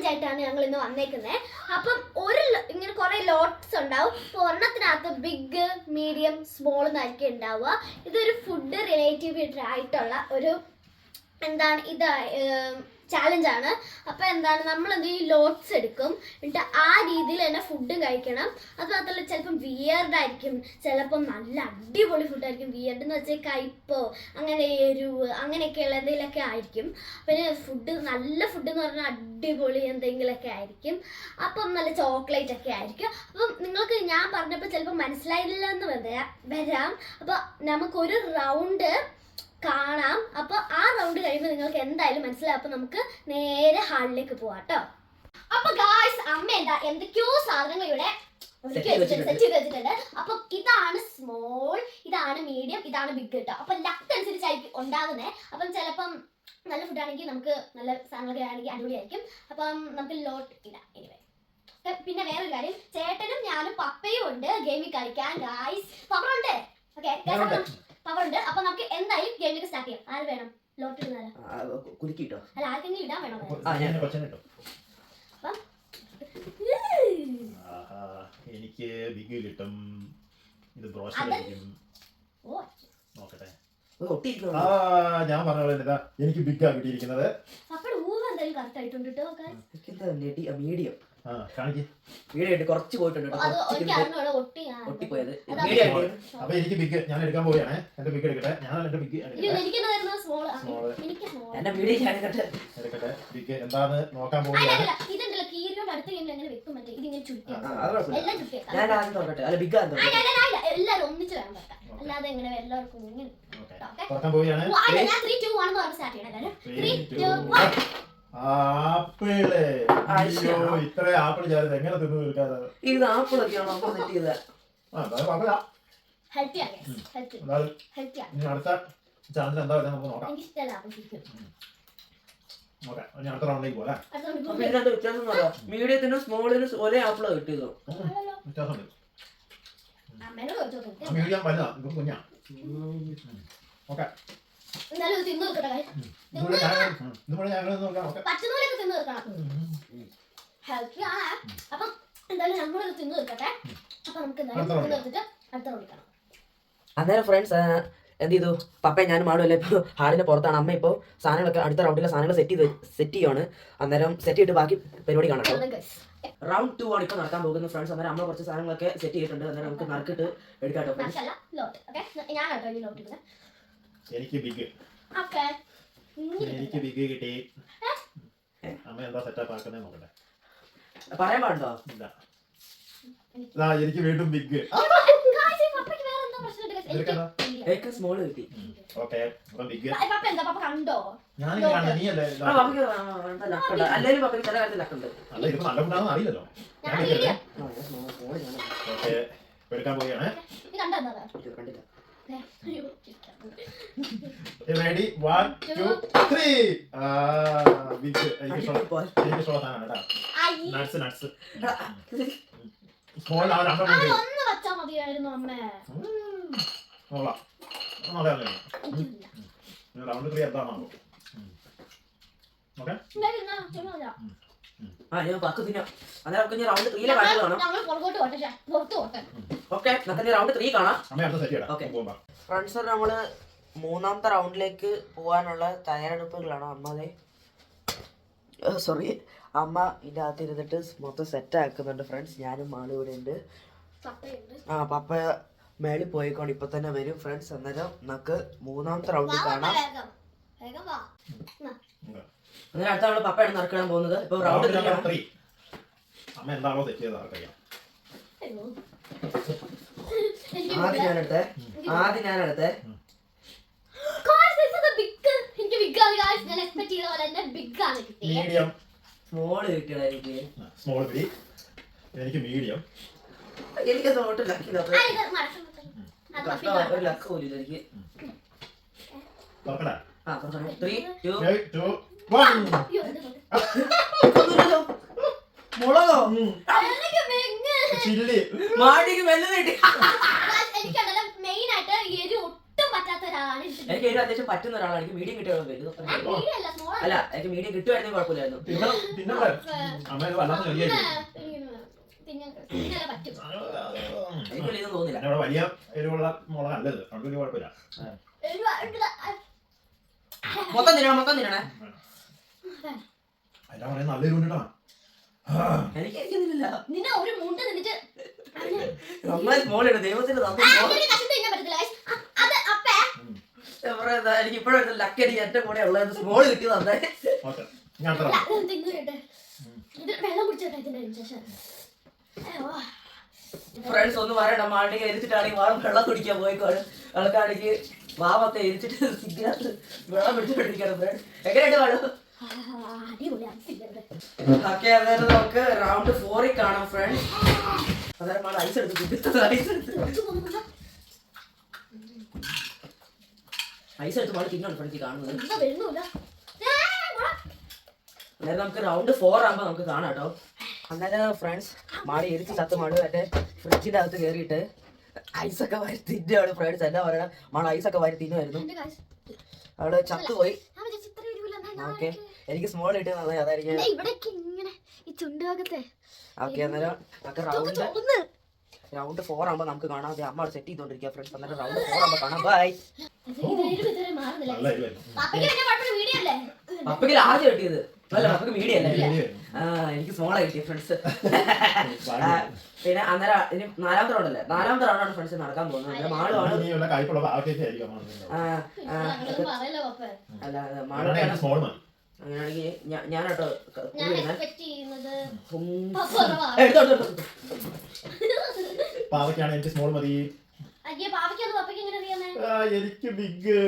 ആയിട്ടാണ് ഞങ്ങൾ ഇന്ന് വന്നേക്കുന്നത്. അപ്പം ഇങ്ങനെ കുറെ ലോട്ട്സ് ഉണ്ടാവും. അപ്പോൾ ഒരെണ്ണത്തിനകത്ത് ബിഗ്, മീഡിയം, സ്മോൾ എന്നായിരിക്കും ഉണ്ടാവുക. ഇതൊരു ഫുഡ് റിലേറ്റീവ് ആയിട്ടുള്ള ഒരു ചാലഞ്ചാണ്. അപ്പോൾ നമ്മൾ ലോട്ട്സ് എടുക്കും, എന്നിട്ട് ആ രീതിയിൽ തന്നെ ഫുഡും കഴിക്കണം. അത് മാത്രമല്ല ചിലപ്പം വിയർഡായിരിക്കും, ചിലപ്പം നല്ല അടിപൊളി ഫുഡായിരിക്കും. വിയർഡ് എന്ന് വെച്ചാൽ കയ്പോ അങ്ങനെ എരിവ് അങ്ങനെയൊക്കെയുള്ള എന്തെങ്കിലുമൊക്കെ ആയിരിക്കും. പിന്നെ നല്ല ഫുഡ് എന്ന് പറഞ്ഞാൽ അടിപൊളി എന്തെങ്കിലുമൊക്കെ ആയിരിക്കും. അപ്പം നല്ല ചോക്ലേറ്റ് ഒക്കെ ആയിരിക്കും. അപ്പം നിങ്ങൾക്ക് ഞാൻ പറഞ്ഞപ്പോൾ ചിലപ്പോൾ മനസ്സിലായില്ലെന്ന് വരാം. അപ്പോൾ നമുക്കൊരു റൗണ്ട് കാണാം. അപ്പൊ ആ റൗണ്ട് കഴിയുമ്പോൾ നിങ്ങൾക്ക് എന്തായാലും മനസ്സിലാവും. അപ്പൊ നമുക്ക് നേരെ ഹാളിലേക്ക് പോവാം കേട്ടോ. അപ്പൊ ഗായ്സ്, അമ്മ എന്തൊക്കെയോ സാധനങ്ങൾ ഇവിടെ സെറ്റ് ചെയ്ത് വെച്ചിട്ടുണ്ട്. അപ്പൊ ഇതാണ് സ്മോൾ, ഇതാണ് മീഡിയം, ഇതാണ് ബിഗ് കേട്ടോ. അപ്പൊ ലക്ക് അനുസരിച്ചായിരിക്കും ഉണ്ടാകുന്നത്. അപ്പം ചിലപ്പം നല്ല ഫുഡാണെങ്കിൽ നമുക്ക് നല്ല സാധനങ്ങളൊക്കെ ആണെങ്കിൽ അടിപൊളിയായിരിക്കും. അപ്പം നമുക്ക് ലോട്ട് ഇടാം. എനിവേ, പിന്നെ വേറൊരു കാര്യം, ചേട്ടനും ഞാനും പപ്പയും ഉണ്ട് ഗെയിമിൽ കളിക്കാൻ. ഗായ്സ് പവറുണ്ട്. ഓക്കെ, പവറുണ്ട്. അപ്പൊ നമുക്ക് എന്തായാലും ഗെയിമിലേക്ക് സ്റ്റാർട്ട് ചെയ്യാം. ആര് വേണം ലോട്ട് ഇടുന്നാലോ? അല്ല, ആർക്കെങ്കിലും ഇടാൻ വേണോ? എനിക്ക് ബിഗ് കിട്ടും. ഇത് ബ്രോസ്റ്റഡ് നോക്കട്ടെ. ഞാൻ പറഞ്ഞ എനിക്ക് ബിഗ് കിട്ടിയിരിക്കുന്നത്. മീഡിയം കുറച്ച് പോയിട്ടുണ്ട്. അപ്പൊ എനിക്ക് ബിഗ് ഞാൻ എടുക്കാൻ പോവുകയാണ്. എന്റെ ബിഗ് എടുക്കട്ടെ. ഞാൻ എന്റെ ബിഗ് എടുക്കട്ടെ. ബിഗ് എന്താന്ന് നോക്കാൻ പോവുകയാണ്. തുറക്കാൻ പോവുകയാണ്. ആപ്പിള്. ഇത്ര ആപ്പിൾ ചേർത്ത് എങ്ങനെ തിന്നു തീർക്കാതെ? ഇത് ആപ്പിളൊക്കെയാണോ അടുത്ത ചാനൽ എന്താ നമുക്ക് നോക്കാം. അടുത്ത റൗണ്ടിലേക്ക് പോകാം. വ്യത്യാസം മീഡിയത്തിനും സ്മോളിനും ഒരേ ആപ്പിളാ കിട്ടിയതോ? വ്യത്യാസമുണ്ട്. മീഡിയം വലുതാ, ഇത് കുഞ്ഞാ. ഓക്കെ, അന്നേരം ഫ്രണ്ട്സ് എന്ത് ചെയ്തു? പപ്പ ഞാനും മാടുമല്ല ഇപ്പോൾ ഹാളിന് പുറത്താണ്. അമ്മ ഇപ്പോൾ സാധനങ്ങളൊക്കെ അടുത്ത റൗണ്ടിലെ സാധനങ്ങൾ സെറ്റ് ചെയ്യുവാണ്. അന്നേരം സെറ്റ് ചെയ്തിട്ട് ബാക്കി പരിപാടി കാണാം. റൗണ്ട് 2 ആണ് ഇപ്പോൾ നടക്കാൻ പോകുന്നത് ഫ്രണ്ട്സ്. അന്നേരം അമ്മ കുറച്ച് സാധനങ്ങളൊക്കെ സെറ്റ് ചെയ്തിട്ടുണ്ട്. അന്നേരം നമുക്ക് നറുക്കിട്ട് എടുക്കാട്ടോ ഫ്രണ്ട്സ്. എനിക്ക് ബിഗ് കിട്ടി. അമ്മ എന്താ സെറ്റപ്പ് ആക്കുന്നേ നോക്കട്ടെ. പറയാൻ പാടുണ്ടോ? ഇല്ല, എനിക്ക് വീണ്ടും ബിഗ്. സ്മോൾ കിട്ടി. ഓക്കെ, ബിഗ് അല്ലെങ്കിൽ പപ്പയ്ക്ക് ചില കാര്യത്തിൽ ലക്കുണ്ട്. അറിയില്ലല്ലോ. ഓക്കെ, എടുക്കാൻ പോവുകയാണ്. Ready? 1, 2, 3. Big. Nuts. Small ആണ്. ഒന്ന് വെച്ചാ മതിയായിരുന്നു അമ്മേ. റൗണ്ട് 3 എന്താണോ? ഓക്കെ, റൗണ്ട് 3 കാണാം. ഫ്രണ്ട്സ്, നമ്മള് മൂന്നാമത്തെ റൗണ്ടിലേക്ക് പോകാനുള്ള തയ്യാറെടുപ്പുകളാണ്. അമ്മ ഇതിൻ്റെ അകത്ത് ഇരുന്നിട്ട് മൊത്തം സെറ്റ് ആക്കുന്നുണ്ട് ഫ്രണ്ട്സ്. ഞാനും മാളും ഇവിടെ ഉണ്ട്. പപ്പ മേളിൽ പോയിക്കൊണ്ട് ഇപ്പൊ തന്നെ വരും ഫ്രണ്ട്സ്. അന്നേരം നമുക്ക് മൂന്നാമത്തെ റൗണ്ടിൽ കാണാം. അങ്ങനെ അടുത്ത നമ്മള് പപ്പയാണ് നടക്കാൻ പോകുന്നത്. ഇപ്പൊ റൗണ്ട് 3. അമ്മ എന്താണോ സെറ്റ് ചെയ്തത് അറിയാം. ആദ്യം ഞാനെടുത്തേ. മീഡിയം, സ്മോൾ കിട്ടിയതായിരിക്കും. സ്മോൾ പിടി. എനിക്ക് മീഡിയം. എനിക്ക് തോട്ട് ലക്കി ഒരു ലക്ക് പോലും എനിക്ക്. 3, 2, 1. മുളകോ ചില്ലി മാടിക്ക് വെള്ളം കിട്ടി. എനിക്കല്ല മെയിൻ ആയിട്ട് എരി ഒട്ടും പറ്റാത്ത ഒരാളാണ്. എനിക്ക് ഒരു അത്യാവശ്യം പറ്റുന്ന ഒരാളാണ്. എനിക്ക് മീഡിയം കിട്ടിയ വലുത് മീഡിയല്ല, small അല്ല, എനിക്ക് മീഡിയം കിട്ടുമായിരുന്നെങ്കിൽ കുഴപ്പമില്ലായിരുന്നു. തിന്നല്ലേ അമ്മ ഇത് വല്ലാത്ത ചെറിയായിരിക്കും. തിന്നാൻ പറ്റും. എനിക്ക് വലിയൊന്നും തോന്നുന്നില്ല. ഇവിടെ വലിയ എരിവുള്ള മുളക് നല്ലത്, അതുകൊണ്ട് വലിയ കുഴപ്പമില്ല. മൊത്തം തിന്നണേ. അതിന്റെ പറയുന്നത് നല്ല എരിവുണ്ടാ. എനിക്ക് ഇരിക്കുന്നില്ല. നിന്നെ ഒരു മുണ്ട് നിന്നിട്ട് നമ്മളെ സ്മോളിട്ട് ദൈവത്തിന് എനിക്ക് ഇപ്പോഴും ലക്കടി എന്റെ കൂടെ ഉള്ളത് സ്മോള് കിട്ടി തന്നെ. ഓക്കെ, ഞാൻ അടുത്ത വെള്ളം കുടിച്ചോട്ടെ. ഫ്രണ്ട്സ് ഒന്ന് പറയണം, മാളിക എരിച്ചിട്ടാണെങ്കിൽ വാളം വെള്ളം കുടിക്കാൻ പോയിക്കോളും. ആൾക്കാണെങ്കിൽ വാവൊക്കെ എരിച്ചിട്ട് സിഗ്നത്ത് വെള്ളം പിടിച്ചോണ്ടിരിക്കണം. ഫ്രണ്ട് എങ്ങനെയുണ്ട് വാഴ? ഓക്കെ, അതായത് നമുക്ക് റൗണ്ട് 4 കാണാം ഫ്രണ്ട്സ്. അതായത് മാള് ഐസ് എടുത്ത് മാള് തിന്നോണ്ട് ഫ്രണ്ട്സ് കാണുന്നത്. അതായത് നമുക്ക് റൗണ്ട് 4 ആകുമ്പോൾ നമുക്ക് കാണാം കേട്ടോ. അന്നേരം ഫ്രണ്ട്സ് മാളി എരിച്ച് ചത്ത് മാള് മറ്റേ ഫ്രിഡ്ജിന്റെ അകത്ത് കയറിയിട്ട് ഐസൊക്കെ വാരി തിന്നാണ് ഫ്രണ്ട്സ്. എന്താ പറയണ, മാള് ഐസൊക്കെ വാരി തിന്നുമായിരുന്നു. അവിടെ ചത്തുപോയി. ഓക്കെ, എനിക്ക് സ്മോൾ ഇട്ട് നന്നായി, അതായിരിക്കും. ഓക്കെ, അന്നേരം നമുക്ക് റൗണ്ട് 4 ആകുമ്പോൾ നമുക്ക് കാണാം. അമ്മ സെറ്റ് ചെയ്തോണ്ടിരിക്കുക ഫ്രണ്ട്സ്. അന്നേരം റൗണ്ട് 4 ആകുമ്പോൾ കാണാം. ബൈ. നല്ല എരിവായിരുന്നു. പപ്പയ്ക്ക് ആദ്യം കിട്ടിയത് അല്ല, പപ്പയ്ക്ക് മീഡിയം അല്ലേ? എനിക്ക് സ്മോളാ കിട്ടിയ ഫ്രണ്ട്സ്. പിന്നെ അന്നേരം ഇനി 4ാമത്തെ റൗണ്ടല്ലേ, 4ാമത്തെ റൗണ്ടാണ് ഫ്രണ്ട്സ് നടക്കാൻ പോകുന്നത്. അന്നേരം മാളുമാണ് ഇനിയുള്ള കയ്പുള്ള ഭാഗത്തേക്ക് ആയിരിക്കും അമ്മ. അല്ല മാളാണ് സ്മോൾ മതി. അങ്ങനെയാണെങ്കിൽ ഞാൻ കേട്ടോ പാവയ്ക്കാണ് എനിക്ക് സ്മോൾ മതി. എനിക്ക് ബിഗ്.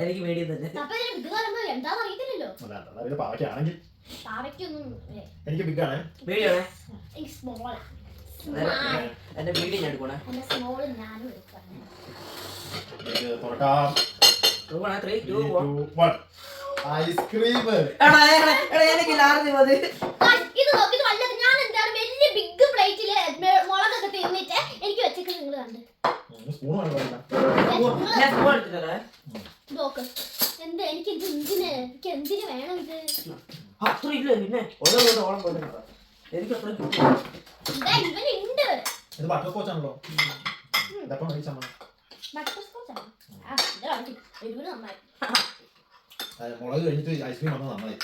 എനിക്ക് മീഡിയം തന്നെ. പാവയ്ക്കാണെങ്കിൽ എനിക്ക് ബിഗ് ആണ്. മീഡിയം ആണേ, എന്റെ മീഡിയം ഞാൻ എടുക്കണേ. തുറക്കാം. 3, 2, 1. ഐസ്ക്രീം. എനിക്ക് ലാർജ് മതി. എനിക്ക് വെച്ചേക്ക് നിങ്ങൾ കണ്ട് സ്പൂൺ വേണം. നോക്ക് എന്താ എനിക്ക് എന്തിന് വേണം ഇത്? അത്ര ഇല്ല, പിന്നെ ഓളം പോലെ എനിക്ക് അത്ര ഇവനുണ്ട്. ഇത് ബട്ടർ സ്കോച്ച് ആണല്ലോ. ഇതപ്പം മേടിച്ചമ്മ. മുളക് കഴിഞ്ഞിട്ട് ഐസ്ക്രീം വന്നത് നന്നായി.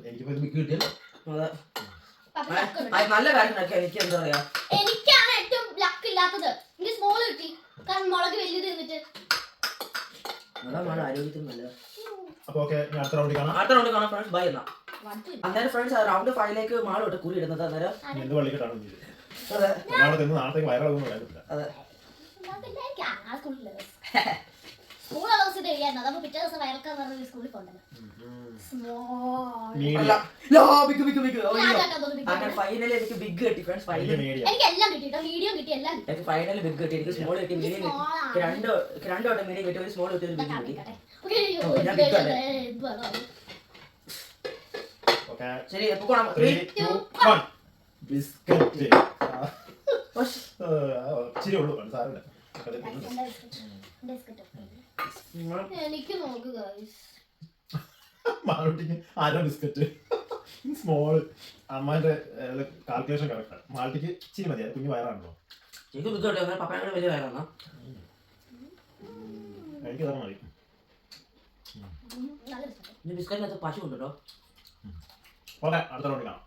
എനിക്കിപ്പോ ഇത് ബിഗ് കിട്ടിയല്ലോ. നല്ല കാര്യങ്ങളൊക്കെ എനിക്ക് എന്താ പറയാ, എനിക്കാണ് ഏറ്റവും ലക്ക് ഇല്ലാത്തത്. എനിക്ക് സ്മോൾ കിട്ടി, കാരണം മുളക് വലിയത് തിന്നിട്ട്. ആരോഗ്യത്തിന് നല്ലത്. അപ്പൊ ഓക്കെ, അടുത്ത റൗണ്ടിൽ കാണാം. അടുത്ത റൗണ്ട് കാണാം ഫ്രണ്ട്സ്. ബൈ എന്നാ. അന്നേരം ഫ്രണ്ട്സ് റൗണ്ട് 5ലേക്ക് മാളോട്ട് കൂടി ഇടുന്നത്. അന്നേരം എന്ത് വള്ളിക്കെട്ടാണ് അതെ നാളത്തേക്ക് വയറാകുമെന്ന് പറയാൻ പറ്റില്ല. അതെ പിറ്റേ ദിവസം വയറക്കാൻ പറഞ്ഞ സ്കൂളിൽ കൊണ്ടുവന്നു. ഫൈനലി എനിക്ക് ബിഗ് കിട്ടി ഫ്രണ്ട്സ്. ഫൈനലി എനിക്ക് എല്ലാം കിട്ടി, മീഡിയം കിട്ടി, എല്ലാം എനിക്ക് ഫൈനലി ബിഗ് കിട്ടി. എനിക്ക് സ്മോൾ കിട്ടി, മീഡിയം കിട്ടി, രണ്ട് വട്ടം മീഡിയം കിട്ടി, ഒരു സ്മോൾ കിട്ടി, ഒരു ബിഗ് കിട്ടി. ശരി, എപ്പോ കാണാം? 3, 2, 1. ബിസ്ക്കറ്റ്. ഇച്ചിരി ഉള്ളൂ, സാരമില്ല. എനിക്ക് നോക്കുക മാളുട്ടിക്ക് ആരോ ബിസ്ക്കറ്റ് സ്മോള്. അമ്മാന്റെ കാൽക്കുലേഷൻ കറക്റ്റാണ്. മാളുട്ടിക്ക് ഇച്ചിരി മതിയാ, കുഞ്ഞു വയറാണല്ലോ. എനിക്ക് ബിഗ് കിട്ടി, പപ്പയുടെ വലിയ വയറാണോ? എനിക്ക് തന്നെ മതി. ബിസ്ക്കറ്റിനകത്ത് പശു ഉണ്ടല്ലോ. ഓക്കെ, അടുത്ത റൗണ്ടിൽ കാണാം.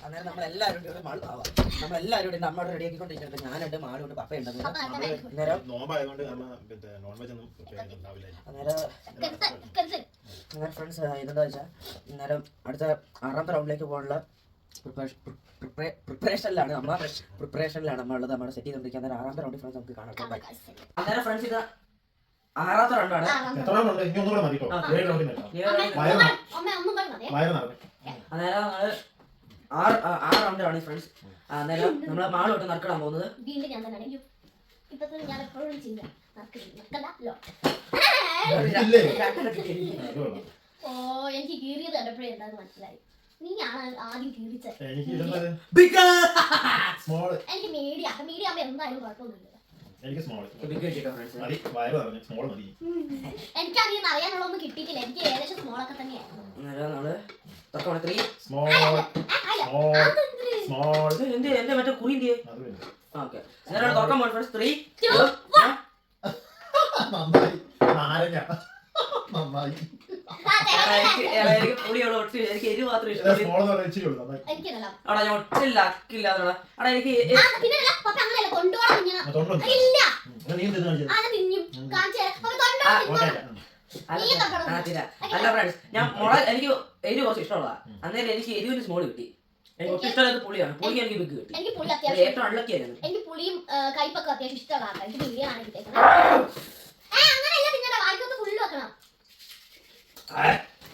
അന്നേരം നമ്മളെല്ലാവരും നമ്മൾ റെഡി ആക്കിക്കൊണ്ടിരിക്കുന്നത്. ഞാനുണ്ട്, മാളുണ്ട്, പപ്പയുണ്ട്. നോമ്പായതുകൊണ്ട് നോൺ വെജ് ഒന്നും അന്നേരം ഫ്രണ്ട്സ് ഇതെന്താ വെച്ചാൽ അന്നേരം അടുത്ത 6ാമത്തെ റൗണ്ടിലേക്ക് പോകാനുള്ള പ്രിപ്പറേഷനിലാണ് നമ്മളുള്ളത്. നമ്മൾ സെറ്റ് ചെയ്തുകൊണ്ടിരിക്കുക. അന്നേരം 6ാമത്തെ റൗണ്ടിൽ ഫ്രണ്ട്സ് നമുക്ക് കാണാം. അന്നേരം ഫ്രണ്ട്സ് ഇത് 6ാമത്തെ റൗണ്ടാണ്. അന്നേരം നമ്മള് 6 റൗണ്ടാണ് ഫ്രണ്ട്സ്. അന്നേരം നമ്മള് മാളോട്ട് നറുക്കിടാൻ പോകുന്നത്. എനിക്ക് കീറിയത് കണ്ടപ്പോഴേ എന്താന്ന് മനസ്സിലായി. നീ ആദ്യം കീറിച്ചത്. സ്മോൾ. എനിക്ക് മീഡിയം ആകുമ്പോ എന്തായാലും കുഴപ്പമൊന്നുമില്ല. എനിക്ക് സ്മോൾ ബിഗ് കിട്ടിട്ടോ ഫ്രണ്ട്സ്. മതി. വയറ് പറഞ്ഞു സ്മോൾ മതി. എനിക്ക് അങ്ങനെ അറിയാനുള്ളതൊന്നും കിട്ടിയിട്ടില്ല. എനിക്ക് ഏകദേശം സ്മോളൊക്കെ തന്നെയായിരുന്നു. അന്നേരം നമ്മള് തുറക്കണം 3 സ്മോൾ സ്മോൾ. എന്റെ മറ്റേ കുറി എന്ത് അത് വേണ്ട. ഓക്കെ അന്നേരം തുറക്കാൻ പോകണം ഫ്രണ്ട്സ്. 3 നന്നായി. നാരങ്ങ നന്നായി. എനിക്ക് പുളിയുള്ള ഒട്ടും എനിക്ക് എരിവ് മാത്രം സ്മോൾ ഇഷ്ടം. എന്ന് പറഞ്ഞാൽ ഇച്ചിരി ഉള്ളൂ. നന്നായി. എനിക്കല്ല. അവിടെ ഞാൻ ഒട്ടും ലക്കില്ലാതെ അവിടെ എനിക്ക് പിന്നെ പപ്പ അങ്ങനെയല്ല കൊണ്ടുപോകണം ഇങ്ങനെ. തൊണ്ടുണ്ട്. ഇല്ല നീ എന്ത് കാണിച്ചത്? അത് തിന്നും കാണിച്ചു കൊണ്ടുപോകണം. അല്ല ഫ്രണ്ട്സ്, ഞാൻ മുളക് എനിക്ക് എരിവ് കുറച്ച് ഇഷ്ടമുള്ളതാ. അന്നേരം എനിക്ക് എരിവിന് സ്മോൾ കിട്ടി. എനിക്ക് ഒട്ടും ഇഷ്ടമുള്ളത് പുളിയാണ്. പുളിക്ക് എനിക്ക് ബിഗ് കിട്ടി. എനിക്ക് പുളി അത്യാവശ്യം ഏറ്റവും അൺലക്കിയായിരുന്നു. എനിക്ക് പുളിയും കയ്പൊക്കെ അത്യാവശ്യം ഇഷ്ടമുള്ളതാണ്. എനിക്ക് ബിരിയാണി കിട്ടിയേക്കണം. അങ്ങനെയല്ല പിന്നെ വായിക്കത്ത് ഫുള്ള് വെക്കണം.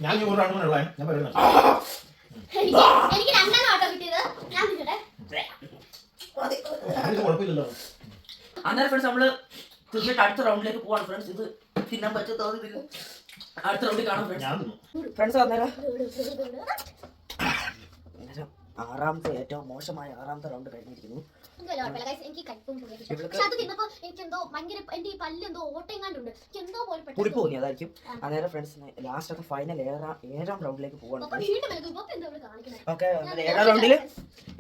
ഞാൻ ഈ ഒരു രണ്ടെണ്ണം ഉള്ള ഞാൻ പറയുന്നത് എനിക്ക് 2 ഓട്ടോ കിട്ടിയത്. ഞാൻ തിന്നട്ടെ. കുഴപ്പമില്ലല്ലോ. അന്നേരം ഫ്രണ്ട്സ് നമ്മള് തിന്നിട്ട് അടുത്ത റൗണ്ടിലേക്ക് പോവാണ് ഫ്രണ്ട്സ്. ഇത് തിന്നാൻ പറ്റും തോന്നുന്നില്ല. അടുത്ത റൗണ്ടിൽ കാണാം ഫ്രണ്ട്സ്. ഞാൻ തിന്നു. ഫ്രണ്ട്സ് അന്നേരം 6ാമത്തെ ഏറ്റവും മോശമായ 6ാമത്തെ റൗണ്ട് കഴിഞ്ഞിരിക്കുന്നു. എനിക്ക് കയ്പും പുളിയൊക്കെ ഇഷ്ടം. പക്ഷെ അത് തിന്നപ്പോ എനിക്ക് എന്തോ ഭയങ്കര എന്റെ ഈ പല്ല് എന്തോ ഓട്ടയെങ്ങാണ്ടുണ്ട്. എനിക്ക് എന്തോ പോലെ പുളിപ്പ് തോന്നി അതായിരിക്കും. അന്നേരം ഫ്രണ്ട്സ് ലാസ്റ്റ് ഫൈനൽ 7ാം റൗണ്ടിലേക്ക് പോവാണ്. ഓക്കെ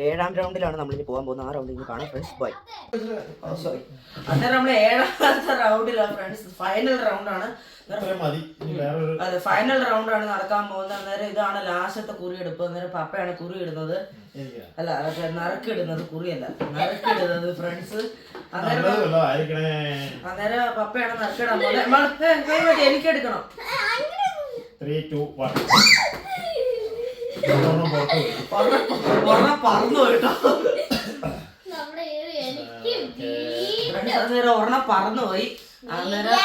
7ാം റൗണ്ടിലാണ് നമ്മളിനി പോകാൻ പോകുന്നത്. ആ റൗണ്ടിൽ കാണാം ഫ്രണ്ട്സ്. ബൈ. സോറി. അന്നേരം നമ്മൾ 7ാമത്തെ റൗണ്ടിലാണ് ഫ്രണ്ട്സ്. ഫൈനൽ റൗണ്ടാണ്. മതി. അതെ ഫൈനൽ റൗണ്ടാണ് നടക്കാൻ പോകുന്നത്. അന്നേരം ഇതാണ് ലാസ്റ്റത്തെ കുറിയെടുപ്പ്. അന്നേരം പപ്പയാണ് കുറി ഇടുന്നത്. അല്ല നറുക്കിടുന്നത്, കുറിയല്ല നറുക്കിടുന്നത് ഫ്രണ്ട്സ്. അന്നേരം പപ്പയാണ് നറുക്കിടാൻ പോകുന്നത്. എനിക്ക് എടുക്കണം. 3, 2, 1. പറന്നു പോയിട്ടോ. അന്നേരം ഒരെണ്ണം പറന്നു പോയി. അന്നേരം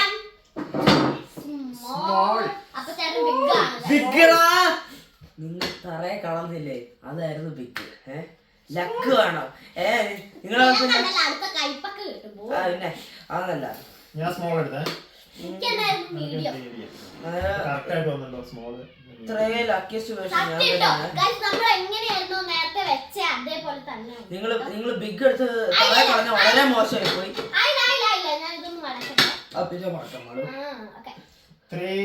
നിങ്ങൾ തറയെ കളന്നില്ലേ, അതായിരുന്നു ബിഗ്. ലക്ക് വേണം. നിങ്ങളെ പിന്നെ അതല്ല ഞാൻ സ്മോൾ എടുത്തേ. ഇത്രേ ലക്കിയസ്റ്റ് വേർഷൻ നിങ്ങൾ ബിഗ് എടുത്ത് തറയെ കളഞ്ഞ വളരെ മോശമായി പോയി. പിന്നെ മടക്കം 3,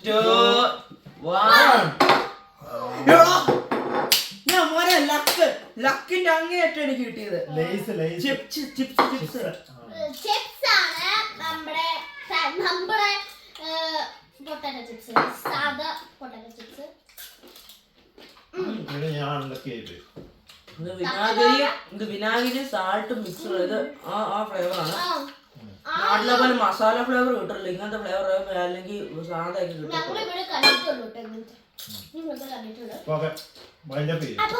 2, 1. ഞാൻ മോനെ ലക്കിന്റെ അങ്ങേയറ്റം എനിക്ക് കിട്ടിയത്. പൊട്ടാറ്റോ ചിപ്സ്, സാധാ പൊട്ടാറ്റോ ചിപ്സ്. ഇത് വിനാഗിരി സാൾട്ട് മിക്സ് ചെയ്ത് ആ ഫ്ലേവറാണ്. നാട്ടിലെ പോലെ മസാല ഫ്ലേവർ കിട്ടില്ല. ഇങ്ങനത്തെ ഫ്ലേവർ അല്ലെങ്കിൽ സാധാ കിട്ടും. അപ്പൊ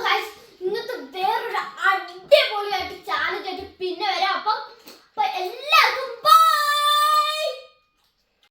ഇന്നത്തെ വേറൊരു അടിപൊളിയായിട്ട്